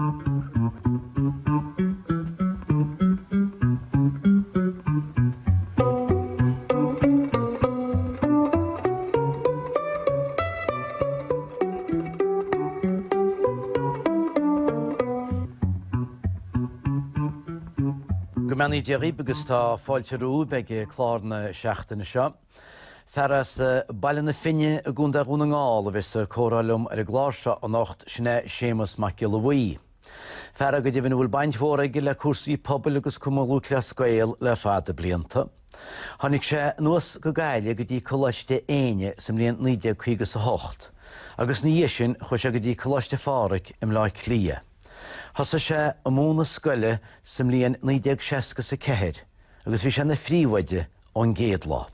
Gymani Diarib agus tá fáilte rú beag clárna seachtainna seo. Feras bailin na finne a gúnda rúna ngáil a bhís córálum ar a gláirse an nacht sinna Séamus mac Gilluí. Ferra go dtíhann bhfuil bainthóra go le cuasaí pobl agus cumulú cleascail le fada blianta. Tháinig sé nuas go gaiile go dtí coláiste éine sa mblion 1958, agus na dhéisisin chu sé go dtí coláiste fáric im lá clia. Thasa sé am múna scoile sa mblion 1964, agus bhí sé na phríomhaide ón géad lá.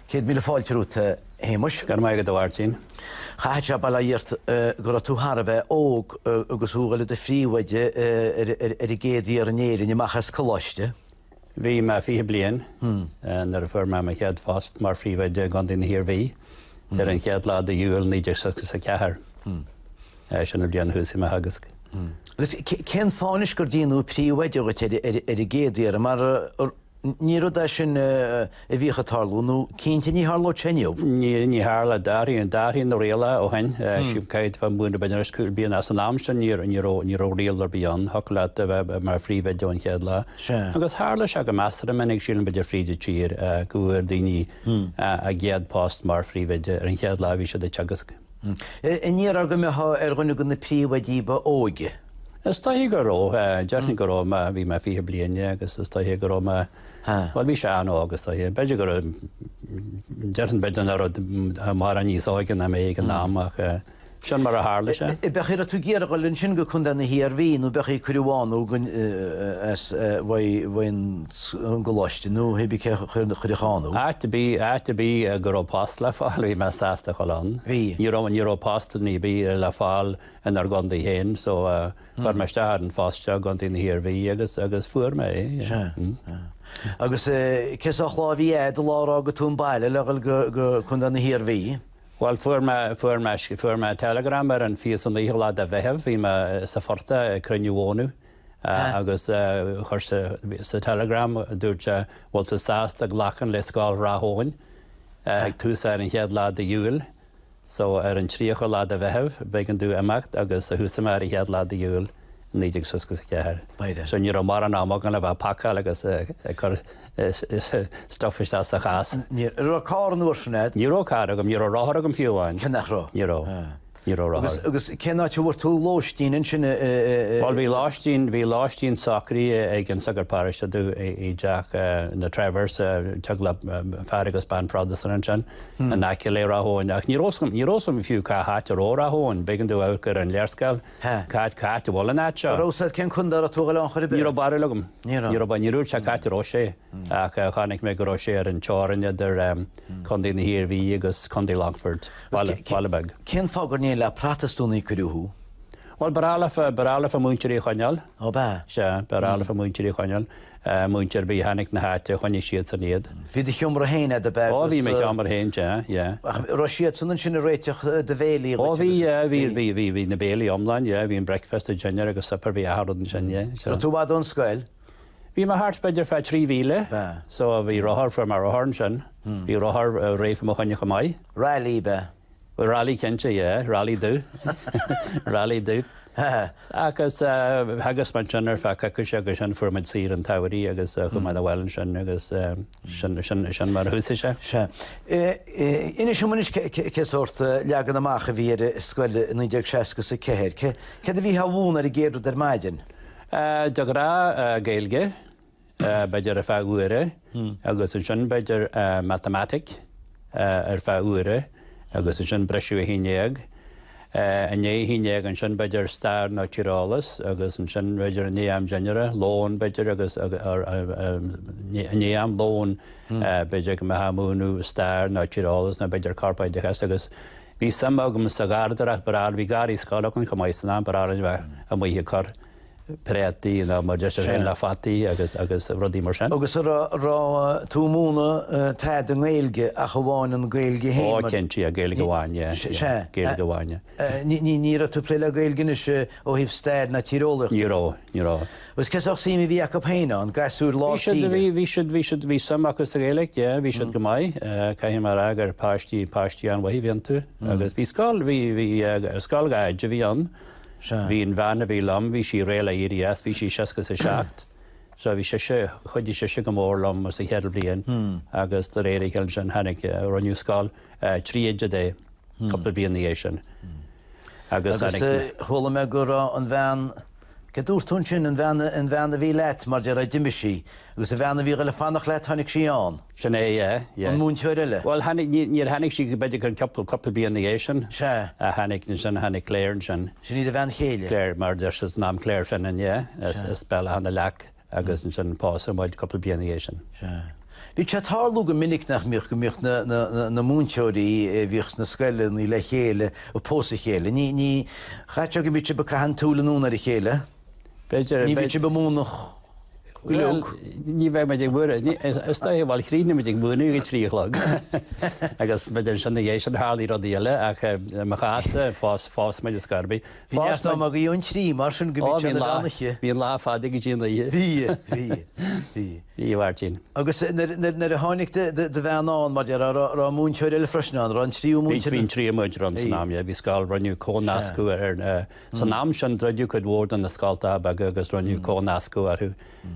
Céad míle fáilte rúta Héimeas. Gar maigad a bhhairtín. Chaid se bailla dhéart gur tú Harbheith óg agus úgaile de phríomhaide ar i géadaí ar an éireann amachchas coláiste. Bhí me fiche bliain nar a fuair me chead fast mar phríomhaide gan duine hir bhí ar an chead lá de dúil 1964. Sin ar déan húsí me hagas. Agus cén fáinis gur dtíanú phríomhaide ar i géadaí mar ní rud sin a bhícha tarlú nó cínta ní háló tseiniú. Ní hála daríon na réala ó hain siúm caiid fan múna beidir scúil bíon as an amstan ní réalar bíon hola a bheith mar phríomhaide an chead lá. Agus hála se go meastar menig sílan beidir fríide tír gúir daoine a géad post mar phríomhaide ar an chead lá bhí se de teagasc. Ní aga me ar gona go na phríomhaidí ba óige. Is taí go ró, dearna go ró bhí me fiche bliaine agus is taí go ró bhil bhí sé an agus taí. Beidir go dearna beidir mar a níos áigen na mé an námach sin mar a hála sé. I bechir a tú géar gáilinn sin go chun na híar bhí nó bechí cruúháinú bhain goláiste nó hebí chuideáú. Áte bí gur ópást le fáil bhí me sásta choán. Ní ópásta ní bí le fáil in ar gandaí héin, so chuir me stead an fáiste gan daoine hir bhí agus fuair mé. Agus cés á chláhí éad lá go tún baile legail go chun na hir bhí. Well, fuair me telegram ar an fios an íhla a bheitheh, bhí me sa forta cruniúónú agus chuir sa telegram dúirte bhilta sásta ghlachan le sáil ráthóin ag túsa ar an chead lá a dúil, so ar an tríocha lá a bheitheh began dú amacht agus a thusa mar i chead lá a dúil 1964. So ní mar an amach an le bheith pacha agus chur stofis a chas. Ní cá an uair sinnéad? Ní cá agam ní ráthir agam fiúháin. Cenach rá? Ní ráthir. Agus cená te bhfuir tú láistín sin? Well, bhí láistín sacrí ag an sagar páiriste dú i deach na Travers tegla feargus ban Protestant sin a naice le ráthóin. Ní rósam fiú cá háte ó ráthóin, began dú águr an learscail cáte bhla náte. Rósa cén chundar a túga an chuir Ní bar legum. Ní rúd se cáte ró sé ach chanig mé go ró sé ar an teáranne idir chundí na hir bhí agus chundí Langford, Wallabeg. Cén fágur ní le protestúnaí cruúthú? Well, barála fa múintirí choineal. Ó bá? Se, barála fa múintirí choineal. Múintir bí hanig na háte chuine siad san iad. Bhí de chiomra héine de beh? Ó, bhí me chiomra héin, ja. Rá siad san sin réiteach de bhéalaí? Ó, bhí na béalaí omlain, bhí an breakfast a genne agus supper bhí aharad an sin, Rá tú bhd ón scoil? Bhí me hart beidir fe 3 mhíle, so bhí ráthar for mar ráthar sin. Bhí ráthar réifh mo chuine go mai. Rally be? Rally cinnte, rally dú. Rally dú. Agus hagus man sin ar fe cacuise agus sin fuairmid sír an tairí agus chumáid a bhhailn sin agus sin mar thusa se. Se. Ina siúmanis ceort leagan amach a bhí ar scoil 1964. Ce a bhí bhún ar i géadú ar maidin? De rá géilge beidir a feadh uaire agus an sin beidir matematic ar feadh uaire agus an sin breisiú a híineag. A né híineag an sin beidir stair naturalis agus an sin beidir néam genere, lón beidir agus néam lón beidir go mehamúnú stair naturalis na beidir carpaidechas agus bhí samagam sa gardarach baráil bhí garí scála chun chomáisna baráil bheith a muoithe chur prétaí ná mar deis ré le fatí agus rudí mar sin. Agus rá tú múna tead an ghilge a goháin an ghilge hé. Cintí a géala goháin géala goháine. Ní a tú pléile gailginine se ó híh stair na tírólaach. Nírá. Gus ceach sí bhí a péine an gasú lá. Bhí samachchas a géala, bhí si go maiid cai mar agur páistí an bhí bhíon tú. agus bhí scáil bhí scáilgaid de bhí an. Bhí an bhena bhí lam, bhí sí réile ías, bhí sí seacas a seacht. So bhí chudí se go mór lam sa cheadal blion agus do réir ceil sin hanig runniú scáil tríide dé coppla bíon éis sin. Agus thula me gur an bhean Gedúr tún sin an bheanna bhí leit mar de ra diimiisi, agus a bheanna bhí le fannach leit tháinig síán. Sin an mún teile? Well níor hanig sí go beidir an coppla bíon éis sin. Se a hanig sin hanig léir sin. Sin iad a bhean chéile? Léir mar de ná léir fannin is bell hanna lech agus sin pása máid coppla bíon éis sin. Bhí sé tálú go minic nach mioch go miocht na múnteirí bhíochs na scaile í le chéile ó pósa chéile. Ní chaite go bit se be caihan túlaúna a chéile? Ní bhí se be múnach ní bheith me bhre sta bhil chríne me búna í trílag agus beidir sinna hééis an hálaí rodíile ach chaasta fás meid scarbi. Fás ná a íon trí mar sin go láche. Bhíon lá fáda go dtíana í bhhartín. Agus nar a tháinig de bheanán mar rá múnteir eile freisinán ran tríú mún hín trí muid ran náam, bhí scáil runniú cónascú ar san nám sin dreidú chud bhór an na scáilta agus runniú cónascú arthú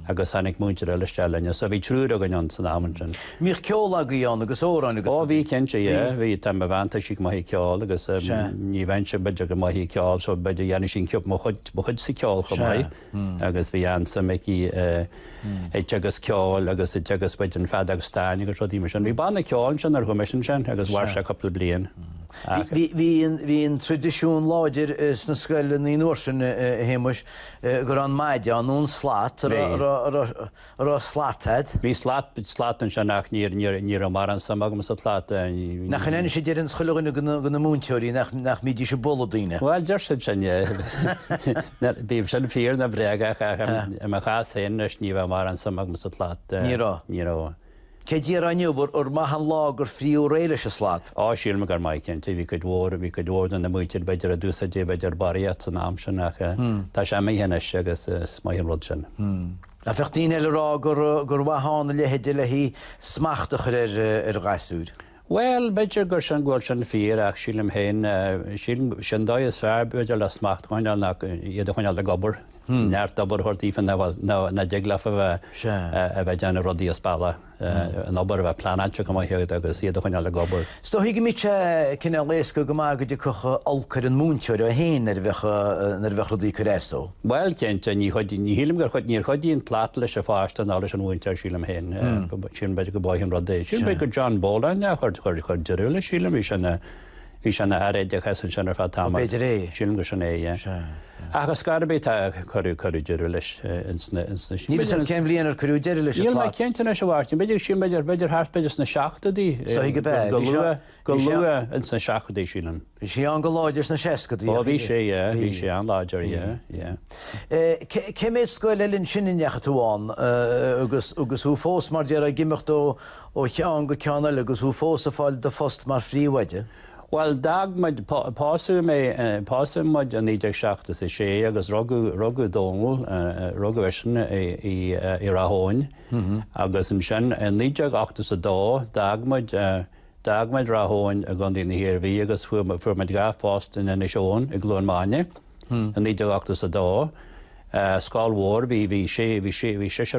agus hanig múnteir eile steilenne, so bhí trúr a gan san náman sin. Míoch ceola goíán agus órán agus. Bhí cinnte bhí tam bhanta si maithí ceáil agus ní bhaintse beidir go maithí ceáil, so beidir dhéanana sin ceop mo chud sa ceáil go maiid agus bhí ansa meici tegus ceáil agus tegus beidir an fed agus stáin agus rodí mar sin. Bhí banna ceáil sin ar chumission sin agus bhhar se coppla blion. Bhí an tradiisiún láidir is na scoile í nuair sin héimeis gur an maide anún slát ar sláthead. Bhí slátan se nach ní mar an sam agus slát. Nach chan sé déir an schuileine go na múnteirí nach mídí se boldaine. Well deir sin bíh sin fír na bréga a chas héis ní bheith mar an sam agus slát. Nírá. Cé dí aniubar ar maithan lágur fríú réile se slát? Síl me gur maicinn, bhí go dhór an na muitir beidir a dúsa dé beidir baríad san am sin tá sé mé héine agus maihinn rud sin. A fechttín eile rá gur bhaána lehéide le hí smachtach ar gasúd. Well, beidir gur sin ghil sin fír ach sílim héin sin dáis fear beidir le smacht chuineal iad chuineal a gobar. Neart dobar hortífa na deglafa a bheith deanna rodí a spála an obair bheith planáte go head agus iad chuine le gobar. Sto hiige mit cinna léasca go má go dtí chucha alcar an múnteir a héin ar bheith rodí choréó. Weil cinnte ní hílim gur chuid níor chuidíon plát leis a fásta ná leis an múnteir sílam héin sin beidir go báim rodé. Sin be go John Bolan chuir deúla sílam hí sena aréide chesan sin ar fá tá. Beidir é. Sílam go sin agus scarbé choú deú leis Ní céim líonar choú deir leis. Níl ceintena se bhhairtin, beidir sin beidir hápeidir na seachtaí go lua in san seachtaí sílan. Bhí sé an go láidir na sescadaí. Bhí sé an láidir. Cé méid scoil linn sinan nechatúáin agus ú fós mar dear a gimimechtó ó chean go ceanna agus ú fós a fáil de fost mar fríomhaide. Well, dag maid pásu maid an 19 is sé agus rugú dóngal rugú eisina i rathóin agus an sin an 19 a dó dag maid rathóin a gandí na hirbhí agus fu maid ga fást in seón i glún máine an 19 a dó. Scáil mhór bhí sé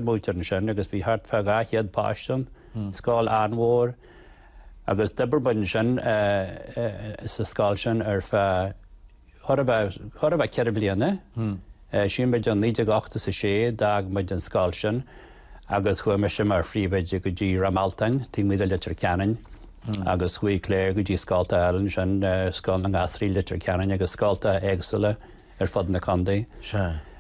mútar an sin agus bhí hart fe gachiad páistan, scáil anmhór, agus debarbain sin sa scáil sin ar chur bheith ceir bliana, sin beid an 19 sa sé dag maid an scáil sin, agus chu me sin mar phríomhide go dtí Ramaltain, tí muide litir ceannain, agus chuí léir go dtí scáilta eann sin scáil na gasrí litir ceannain agus scáilta éagsúla ar fad na condaí.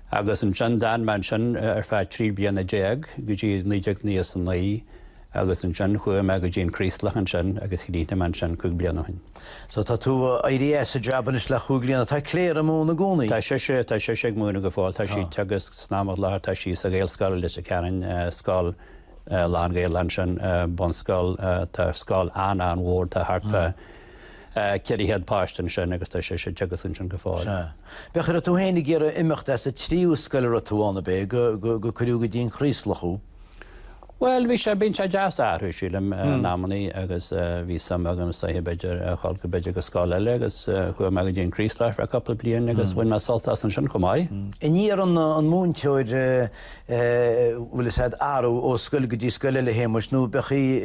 Agus an sin dan man sin ar fá trí bliana déag go dtí 19 níos an naí, agus an sin chu me go dtíon críslach an sin agus chríne man sin cúg bliana hain. So tá tú IDS a jabanis le chuúglíanana tá cléir am múna gúnaí. Tá sé múna go fáil, tá sí tegus snámach le tá sí a géal sáil leis a cean sáil lán géal an sin bon sáil tá sáil an mhór tá hartfa ceirhéad páistan sin agus tá sé tegus an sin go fáil. Bechar a tú héna ggéar imimecht as a tríú scoile a túána be go chuú go dtíon chríslachú. Well, bhí sé bín sé deas áthú sílam námaní agus bhí sam agam sa beidir cháil go beidir go sáil eile agus chu me go dtíon crísleir a couple blion agus bhain me soltas an sin chomáid. I níar an múnteoid bhfuil sé áú ó scoil go dtí scoile le héimeis nó bechaí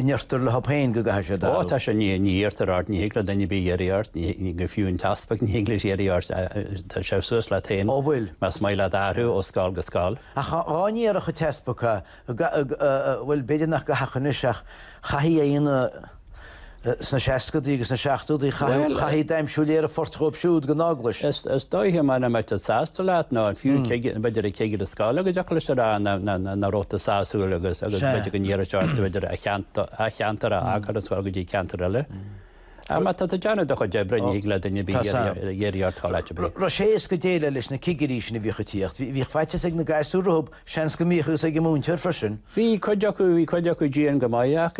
ineartar le hapéin go gaithe sé. Ó tá sé níartar art ní héla daine bí éart ní go fiún taspach ní héglis éart tá sé suas le tain ó bhfuil mas maile áthú ó sáil go sáil. A cháíar a chu testpacha bhfuil beidir nach go hachaniseach chaí aon sna seacadí agus na seaachúí chaí daimsúléar a fortchópsúd go náglas. Is dóithe mana me sásta leat ná an fiú beidir a chéige a sála go deachlas na róta sáúil agus beidir go níarteart beidir a cheantar a áchar sáil go dtí ceantar eile. Má tá deanna do chu debre le daine bíhéart cháilte bre. Ro sé go déile leis na cigirí sin na bhíchatíocht. Bhí feite ag na gaiúrób sean go míchas ag múntear frisin. Bhí chuideach díon go maiach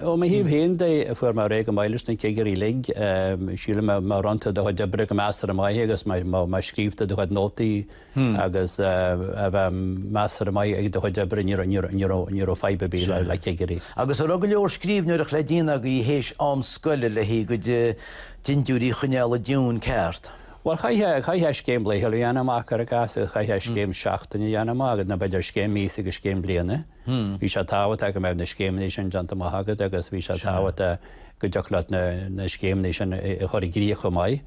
ó mé híomh héon é fuair mar ré go maiiles na cigurí lig síle mar rananta do debre go meastar a maithe agus mai scríbta do chuid nótaí agus bheith meastar a mai ag do chuid debre ní feibe bí le cigurí. Agus a rug leor scríbneach le dína go í hééis am scoile le hí go dinúí chuneala dún ceart. Well chaithe scéim le heú anamach ar a gas chaithe scéim seachtainna dhéanamagad na beidir scéim mísa go scéim bliana. Bhí sé táhat a go meh na scéimní sin deanta maithagad agus bhí sé táhat go deachla na scéimní sin i choirí grí go maiid.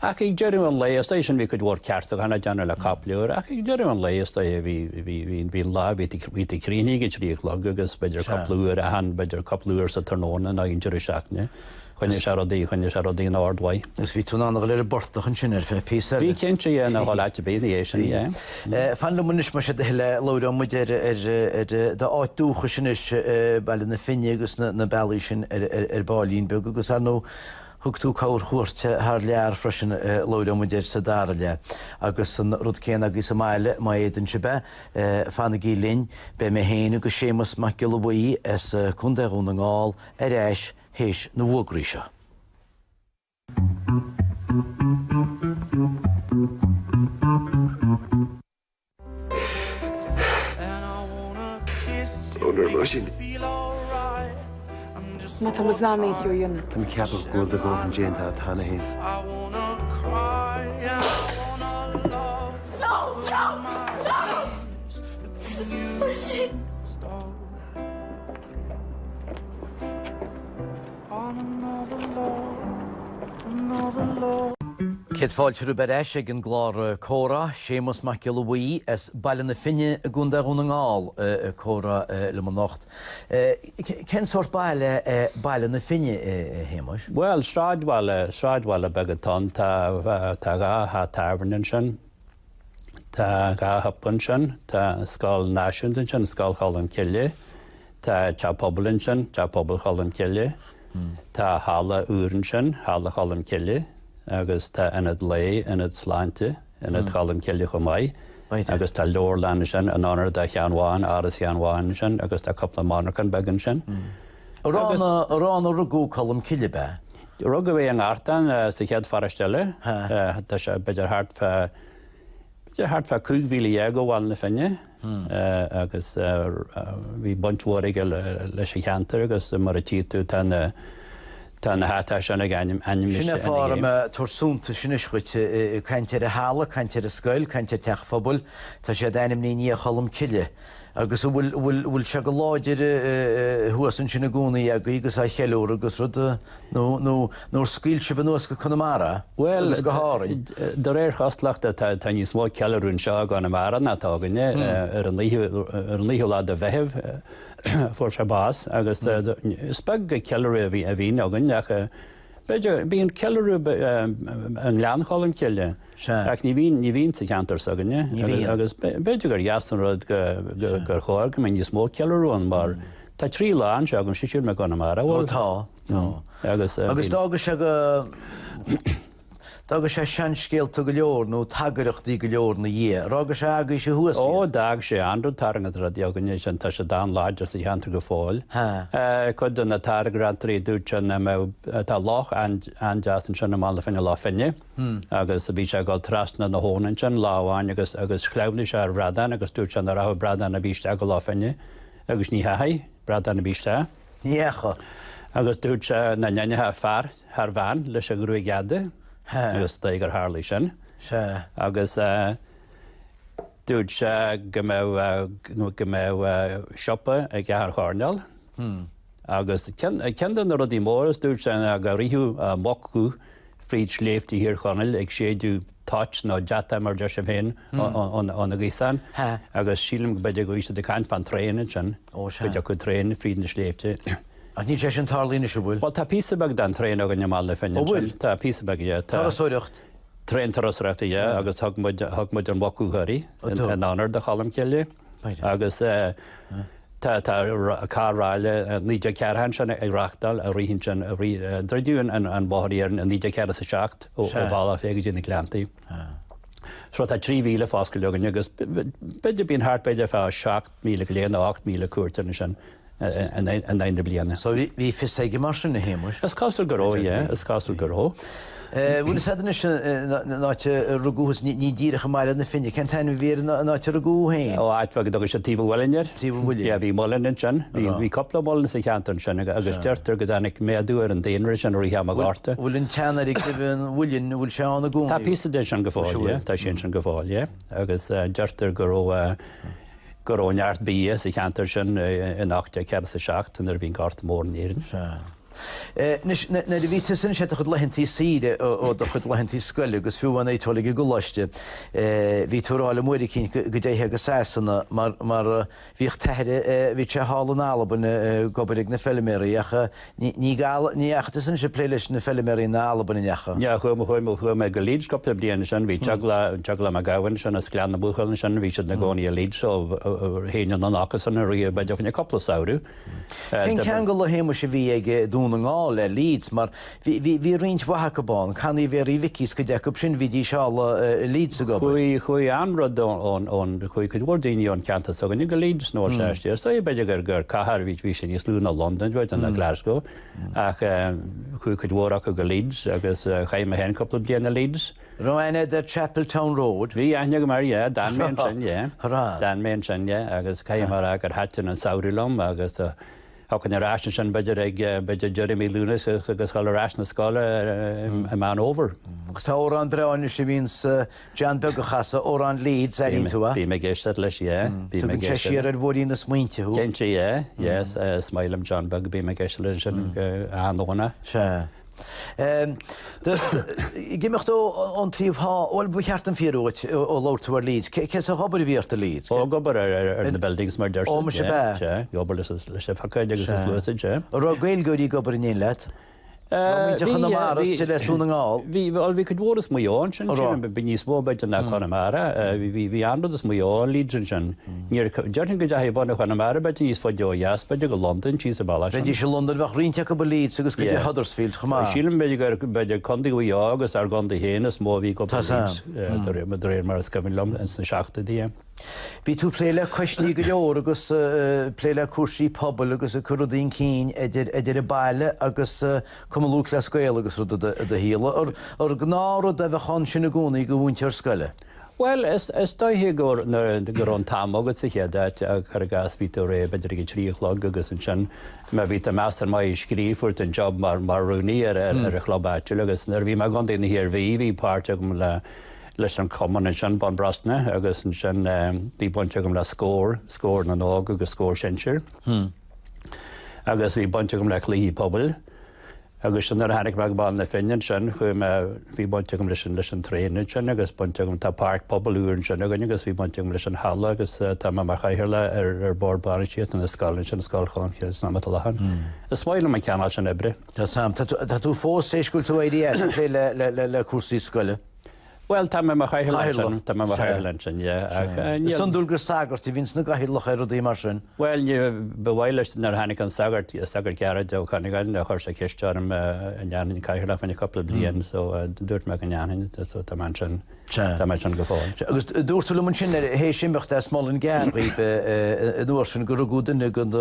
Ach ag deirú an léas sin bhí chud bhór ceart chana deanna le capliúir, ach ag deirú an léas bhí lá bhí críní go tríoch le agus beidir capluúir a han beidir capluúir sa tarnóna na on deidir seachne. Chuine se rodí áardhaid. Is bhí túna go léir bortach an sin ar fé pí. Bhí cinnte na háilte bé sin. Fan le munis mar se le lóra muidir de áitúcha sin is bailile na finne agus na bailí sin ar bálín be agus nó thug tú cáir chuirte th lear freisin lóide muidir sa dára le. Agus san rud céan agus máile má éan se be fanna í linn be mé héanú go sémas mac gilbhaí as chundaún na ngáil ar éis héis na bhuagraí seo. Ma tá maznánaí hiúin. Tá ceapah gúil a go an déanta a tána hén. Céad fáilteú ber éis ag an glár córa, sémas mac gilbhaí as bailile na finne a gúndaún na ngáil córa le nacht. Cén sort bailile na finne héimeis? Well, sráidhile begadtán tá gá tarbanin sin, tá gá happan sin, tá scáil náisiúnta sin, scáil chalan ciile, tá te poblin sin, te pobl chalan ciile, tá hála úrin sin, hála chalan ciile, agus tá inad lé inad sláinte inad chalam ceile go maiid agus tá leor lena sin an anar de cheanháin áras cheanháin sin agus tá coppla mánachan began sin. Rán rugú chalam ciile be? Rugga bhé an ártan sa chead farastelle tá sé beidir hart fe 2,000 go bháil na finne agus bhí bunthúir leis a cheantar agus mar a tíú tá na hátá sena gainim sinna fám tuarsúnta sin iscuite caiintear a hála, caiintear a scoil, caiintear teachphobal, tá sé dainim ní chalam ciile. Agus bhfuil se go láidir thuasan sinna gúnaí a agus a cheúir agus rud nó scuilte be nuas go chunamara? Well, go hárainn. Do réir chastlaachta tá níos mó cearún seo gan na mara natáganne ar an líhiúlá a bheitheh for se bás agus speg go ceir a bhí agan Beidir bíon ceú an leanchoilm ceile. Ach ní bhín sa cheantar saganne. Agus beidir gur jasan rud gur chóir go níos mó ceúin mar tá trí láán se agam siúr me gona mar Tá. Agus dágus se go Dágus sé sean scéalta go leor nó tagaireachtaí go leor na dhé. Rágus sé agaí sé thuas. Ó dag sé anú targad ra deaganne sin tá se dá láidir sa cheantar go fáil. Chud na targrantarí dúte tá lách andeasan sin mála finine lá finne, agus a bhí se gáil trasna na hónan sin láháin agus chléimni se ar bradan agus dúte an rath bradan na bíiste go lá finne, agus ní haid bradan na bíiste. Nícha. Agus dúte na nenethe fear th bhain leis a grú geada. Agus da gur hálí sin. Agus dúid se go mé siopa ag gethar cháneal. Agus cean rud í móras dúid se go riú mochú fríd sléifhtí hir chonel ag séadú táit nó deata mar de sem féin an a gísan. Agus sílim go beidir go ísa de caiint fan tréine sin. Beidir go tréine fríd na sléifte. A ní sé sin tarlína se bhfuil? Well, tá písabag den tréin agan mála féin. bhfuil? Tá písabag, Tarasóireacht? Tréin tarasóireachta, agus thug muid an bocúthirí an anar de chalam ceile. Agus tá cáráile níide cearhan sin ag reachtal a rihinn sin dreidiúin an bóthíar an níide cear sa seacht ó bhála féige dhéna gleantaí. So tá 3 mhíle fáscail legan agus beidir bíon hart beidir fá 7,000 go léana 8,000 cuairtainna sin. An aine bliana. So hí fi séige mar sin na héimeis? Is cáil goró, is cáil goró. Bhfuil sadan náte rugúhas ní díirecha maiile na finne, cen tainna bhíar náte rugú hain? Ó áitfag agus sé tíh bhailir. Bhí molin sin, bhí coppla molin sa cheantar sin agus deirtar go danig méadúar an déanair sin orí heam gáta. Bhfuil an teanaí bhíon bhfuilin bhfuil se anna gún. Tá písa dé sin go fáil, tá sin sin go fáil, agus deirtar go neart bí sa cheantar sin in 8 cear sa seacht ar bhín gart mór nírin. Na bhí sin sé chud lehantí síide ó do chud lehantí scoile agus fiúhhain étóla go goláiste. Bhí túrála muirí cín go déthe go sésanna mar bhíoh teire bhí sé hálan álaban gobarig na fellméí acha ní achta san sé pléiles na fellméí na álaban inecha. Ja chuim me go líd gopla bliana sin bhí teagla a gahain sin a sclean na buchailna sin bhí si na gcóí a líd so héine an achas san ri beidir fin coppla saoú. Cén cean go le héime sé bhí ag dún ngá le Leeds, mar bhí rint wathacabán, chaní bhéir í vicís go deacab sin bhí seála Leeds a go. Chuí anrad ón chuí chud bhór daoine an ceanta so gan go Leeds nó séiste, so é beidir gur cahar bhí sin níos lún na London bhid an na Glasgow, ach chuí chud bhórach go Leeds agus chaim a hen coppla bliana Leeds. Roine de Chapeltown Road. Bhí aine go mar dan mé sin, dan mé sin, agus chaim mar gur hatain an saoúlam agus Hacan arráisna sin beidir beidir Jeremy Loonis agus chail arráisna scála a man over. Agus tá órán breáine sé víns Jan Begachasa órán Leeds a ríntúa? Bhí me géiste leis, Bhí me sé siar ar bhórí na smuinte hú? Cén sé, Smailem John Beg bhí me géiste leis sin anóna. Gimicht an tíomhá óil bu cheart an fiúit ó láirtúar Leeds. Cé a hobar bhíart a Leeds? Ó gobar ar na buildings mar deir. Ó mar sé be? Gobar leis sé facaid agus is luasid, sé. Rá gail goirí gobar in éon leit? Bhí could bhóras muáin sin be níos mó beid na Connemara, bhí andas muá lídrin sin. Deartn go deith banna Connemara be níos fáideo jas beidir go London tí a ball. Beidir se London bheith rínte go Leeds agus go Huddersfield chumá. Sílim beidir beidir condaí go agus ar gan héananas mó bhí go réir mar scamilm in na seachta dí. Bhí tú pléile chuisní go leor agus pléile cuasí pobl agus a chudaín cín idir a bailile agus cumú le scoil agus ru a híle ar gnára a bheith chan sin na gúnaí go bhúnte ar scoile. Well, is dóithí gur an tam agad sa chéad a chu gas ví ré beidir go tríolá agus an sin me ví a meastar mai scrífurt an job mar runúní ar a chlobáte agus nar bhí me gan déna hir bhí páirte go le leis an common an sin ban brasna agus an sin bhí bunte gom le scór na nóg agus scór sinir. Agus bhí bunte gom le clíí pobl. agus sin ar hanig meag ban na finin sin chu bhí bonte go leis an tréine sin agus bonte go tá park poblúin sin agus bhí bonte leis an halla agus tá mar chaithirle ar borbáin siad an scáin sin scáilcháin chéad ná lehan. Is smáile man ceanál sin ebre. Tá sam Tá tú fós éisgúil tú ADS le cuasaí scoile. Well, tá mar chaithirle tá mar chaithirle sin Sundúil gur sagart í víns na gahilach ar dí mar sin. Well, bhhaile ar hanig an sagart gead de chunig a chuir sé ceistearm an caiithirle fanna coppla blion so dúirt me an neanaine tá man sin go fáil. Agus dúirtú man sin hééis simbecht a small an gearrí dúir sin gur gúdaine gon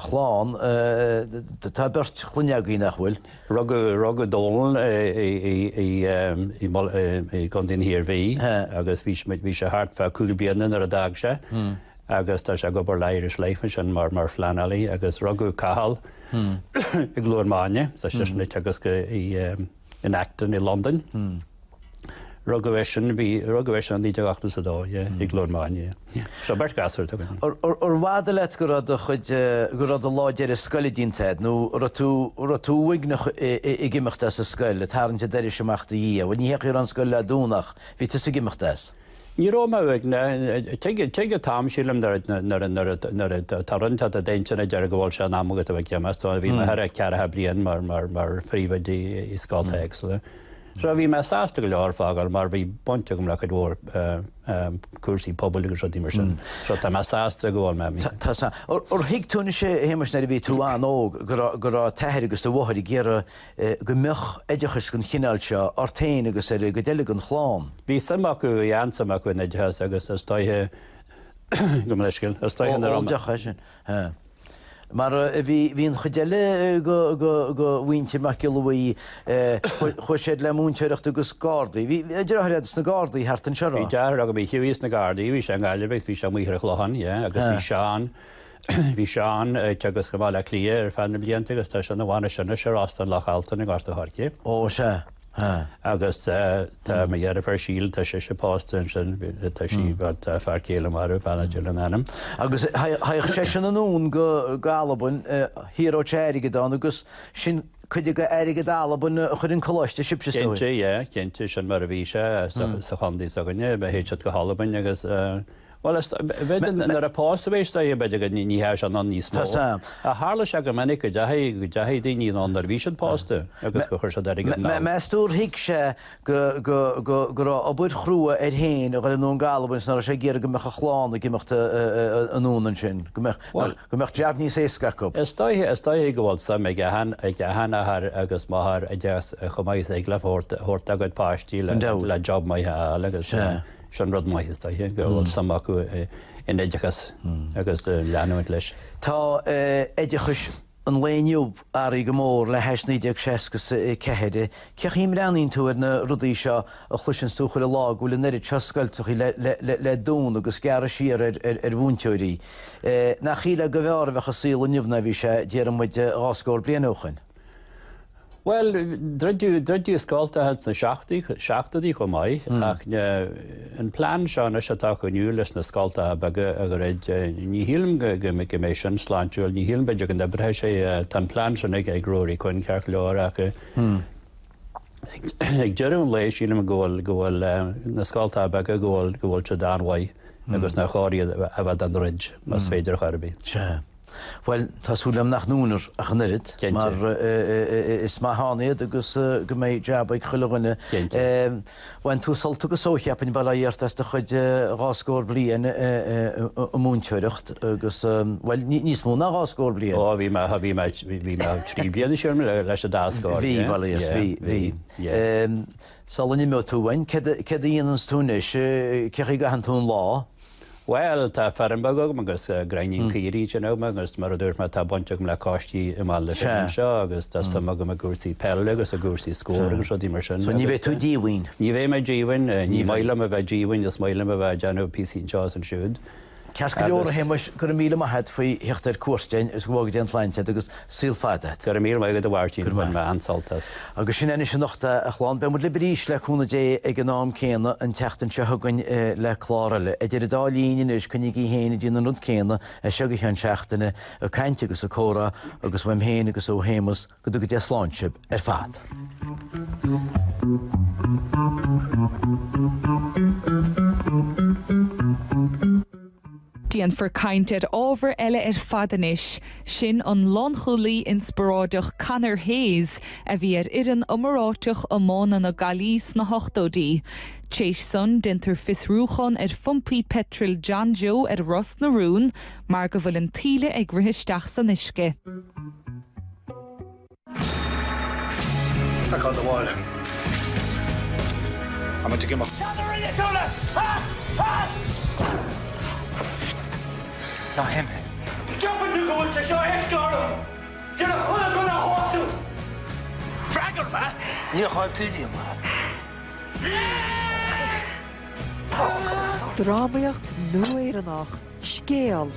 chláán tá bert chluneagaí nachhfuil. Rugga dólan i gondin hir bhí agus bhí sé hart fe cúlbíanaan ar a dag se agus tá se go bar leiris leifin sin mar flanalaí agus rugú cahall i glúrmáine sa sisna agus go in Acton i London. Rugation an 1982 i glúrmáine. So bert gasir tu. Or bháda leit gur a láidir a scoilidínteid nó ra tú uignach i gimimeachtas a scoil, tarnte deidir semachta í, bhain níhéir an scoil le dúnach, hí tu sa gimimeachtas. Ní Roma teige tám sílam taranta a déintena dear go bhil se námagad a bheith cemas, bhí me ceartha blion mar phríomhaidí i scáilta éagsla. So bhí me sásta go leor fágal mar bhí bonte gom le go bhór cuasaí pobl agus dí mar sin. So tá me sásta go bhil me. Tá or hiic túna sé héimeis na bhí tú an óg gur teir agus do bhhair i ggéar go mech éidechas gon chinálse ortainn agus go déile an chláán. Bhí samach go ansamach go éidechas agus stoithe go leiscail decha sin. Mar bhíon chudeile go bhainte me gilhí chu séad le múnteireacht agus gádaí. Bhí idirthréad na gádaí heartan se. Bhí dear a go bhí hiúís na gádaí, bhí sé an gaiilebeh hí sé muoire chláhan, agus bhí seán tegus go bhile clí ar fanna blianta agus tá se na bhána sinna sé rástan lechalta na gáta Harci. Ó se. Agus tá mé dhéar fer síl tá sé pástan sin tá sí fear céile marú bheile an anam. Agus haich sé sin anún go galabun hir ó téirige dá agus sin chuide go airige dalabun chuirn choiste sibse. Cinnte sin mar a bhí sé sa chundaí aganine, be héad go hallban agus well, nar a pástavéis a beidir go níhe an níos má. A hála se go minic go dehe daoine an ar bhí an pásta agus go chuir se deige. Me stúr hiic sé gur a bud chrúa ar héin a nún galbans nar sé géar go mecha chláán a gimimeachta anúnan sin. Go meach deab níos éca go. Istáithe go bhil sam ag hena agus máth a deas chomáis ag le hort agad páistí le job maithe agus sin rud maithis hé go bhfuil samachú in éidechas agus leanúint leis. Tá éidechas an léniuúb airí go mór le heisníideag ségus cehéide. Ceach im ranín tú ar na rudaí seo a chluisin tú chuir lá bhfuil neidir tescailteach le dún agus ceara siar ar bhúnteirí. Nach chiile go bhhear bheitcha síl nimhna bhí sé déar muid áscóil blianúchain. Well, dredú scáilta het na seachtaí go mai ach an plán seán se tá go nniu leis na scáilta a réid ní hílim go mé sin sláintúil ní hílim beidir an debrethe sé tan plán sin ag agróí chuin ceart leir acha. Ag dearún lééis sílim gohfuil na scáilta bega gohfuil se dáhaid agus na cháirí a bheith an réid mas féidir charbí. Well, tásúlam nach núnar a chanirid, mar is má hánéad agus go méid deab ag chuileghine. Bhain tú salta go sócheapin bail dhéart as de chuid ráscóir blian a múnteireacht agus well níos mú na ráscóir blian. Ó, bhí trí bliana siúm leis a dáscóir. Bhí bail bhí. Sallan mé túhain, cad íonans túnis cecha gahan tún lá? Well, tá ferbagog agus grainín cíí sin agus mar a dúirt me tá bonteach le cáistí i má le seo agus tá go a gúsaí pelle agus a gúsaí scóir agus dí mar sin. So ní bheith tú díhain? Ní bhéh me díhain, ní maiile a bheith díhain is maiile a bheith deanú PC Jaws an siúd. Ceart go leor héimeis gur míle maithe faoi heachtar cuastein is bhga déan leinte agus sílfáide. Gur mí me go bhhairtíí me ansaltas. Agus sin enna sin nachta a chláán be mu liberís le chuna dé ag an nám céna an teachtain se thugain le chláraile. Idir dá líine is chunig í héna dína rud céna a segus an seachtainna a caiinte agus a córa agus bhaim héana agus ó hémas go do go dé sláintseib fad. Dían for cainted ábhar eile fadanis, sin an lonchulaí inspiráideach Conor Hayes a bhí idan amaráiteach amána na galís na hochtódaí. Téis son dintar fisrúchan fumpi petrol John Joe Ross na Rún, mar go bhfuil an tíle ag ritheisteach san isce. Back on the wall. I'm going to give him Not him. Jump into go to show escort. Get a full of horse. Fraggle, man. You can't tell you, man. Drámaíocht nuair an nach, scéal